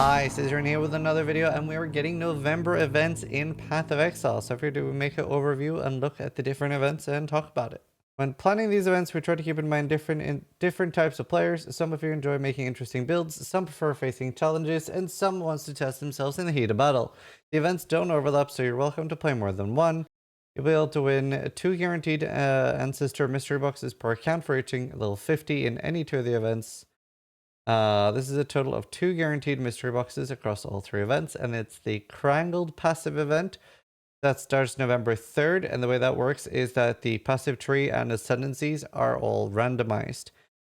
Hi, Zizaran here with another video, and we are getting November events in Path of Exile. So here to make an overview and look at the different events and talk about it. When planning these events, we try to keep in mind different types of players. Some of you enjoy making interesting builds, some prefer facing challenges, and some wants to test themselves in the heat of battle. The events don't overlap, so you're welcome to play more than one. You'll be able to win 2 guaranteed Ancestor mystery boxes per account for reaching level 50 in any 2 of the events. This is a total of 2 guaranteed mystery boxes across all 3 events, and it's the CRANGLE passive event that starts November 3rd. And the way that works is that the passive tree and ascendancies are all randomized.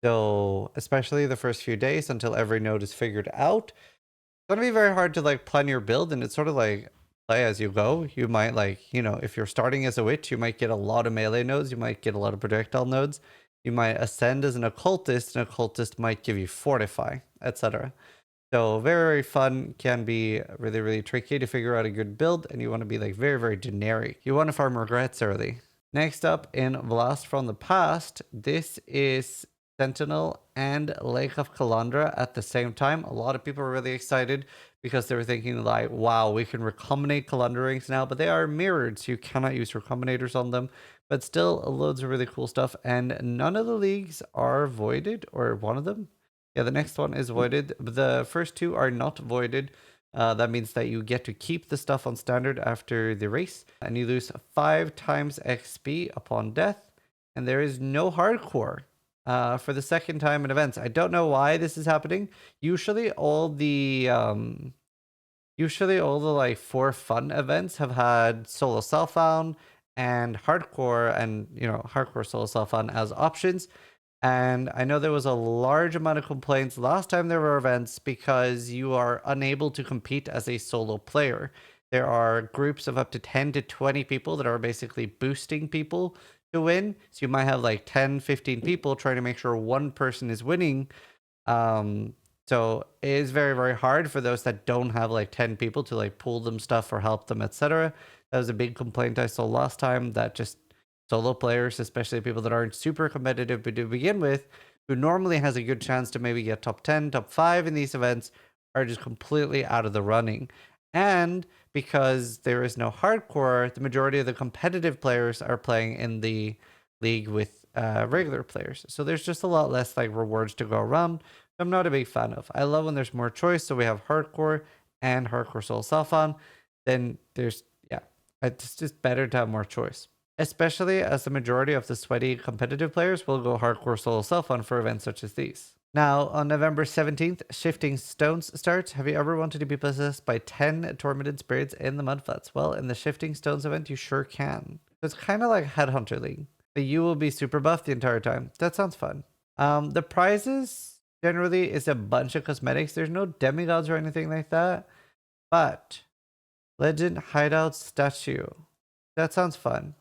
So especially the first few days until every node is figured out, it's going to be very hard to like plan your build, and it's sort of like play as you go. You might if you're starting as a witch, you might get a lot of melee nodes, you might get a lot of projectile nodes. You might ascend as an occultist, and occultist might give you fortify, etc. So very, very fun, can be really, really tricky to figure out a good build, and you want to be like very, very generic. You want to farm regrets early. Next up in Blast from the Past, this is Sentinel and Lake of Colandra at the same time. A lot of people are really excited because they were thinking like, wow, we can recombinate Colandra rings now, but they are mirrored, so you cannot use recombinators on them. But still, loads of really cool stuff, and none of the leagues are voided, or one of them. Yeah, the next one is voided. The first 2 are not voided. That means that you get to keep the stuff on standard after the race, and you lose 5 times XP upon death, and there is no hardcore for the second time in events. I don't know why this is happening. Usually all the like 4 fun events have had solo self-found and hardcore, and hardcore solo self-found as options. And I know there was a large amount of complaints last time there were events because you are unable to compete as a solo player. There are groups of up to 10 to 20 people that are basically boosting people to win. So you might have like 10, 15 people trying to make sure one person is winning. So it is very, very hard for those that don't have like 10 people to like pull them stuff or help them, etc. That was a big complaint I saw last time, that just solo players, especially people that aren't super competitive to begin with, who normally has a good chance to maybe get top 10, top 5 in these events, are just completely out of the running. And because there is no hardcore, the majority of the competitive players are playing in the league with regular players. So there's just a lot less like rewards to go around. I'm not a big fan of. I love when there's more choice. So we have hardcore and hardcore solo self-on. Then it's just better to have more choice, especially as the majority of the sweaty competitive players will go hardcore solo self-on for events such as these. Now, on November 17th, Shifting Stones starts. Have you ever wanted to be possessed by 10 tormented spirits in the Mudflats? Well, in the Shifting Stones event, you sure can. It's kind of like Headhunter League, but you will be super buffed the entire time. That sounds fun. The prizes generally is a bunch of cosmetics. There's no demigods or anything like that, but Legend Hideout Statue. That sounds fun.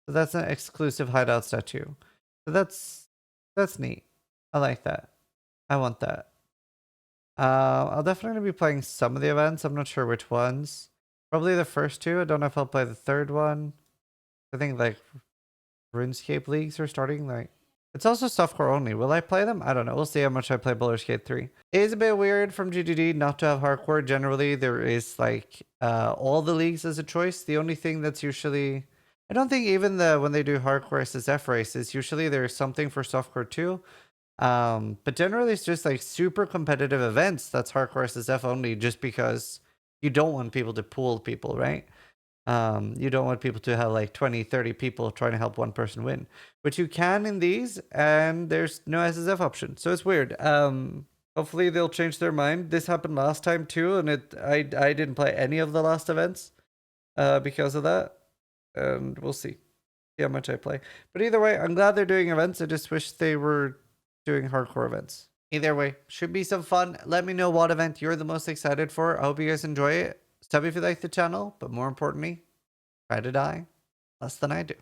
So that's an exclusive hideout statue. So that's neat. I like that. I want that. I'll definitely be playing some of the events. I'm not sure which ones. Probably the first 2. I don't know if I'll play the 3rd one. I think like RuneScape leagues are starting. Like, it's also softcore only. Will I play them? I don't know. We'll see how much I play Baldur's Gate 3. It is a bit weird from GGD not to have hardcore. Generally, there is like all the leagues as a choice. The only thing that's usually, I don't think even when they do hardcore SSF races, usually there's something for softcore too. But generally it's just like super competitive events that's hardcore SSF only, just because you don't want people to pool people, right? You don't want people to have like 20, 30 people trying to help one person win, which you can in these, and there's no SSF option. So it's weird. Hopefully they'll change their mind. This happened last time too, and I didn't play any of the last events because of that. And we'll see how much I play. But either way, I'm glad they're doing events. I just wish they were doing hardcore events. Either way, should be some fun. Let me know what event you're the most excited for. I hope you guys enjoy it. Sub if you like the channel, but more importantly, try to die less than I do.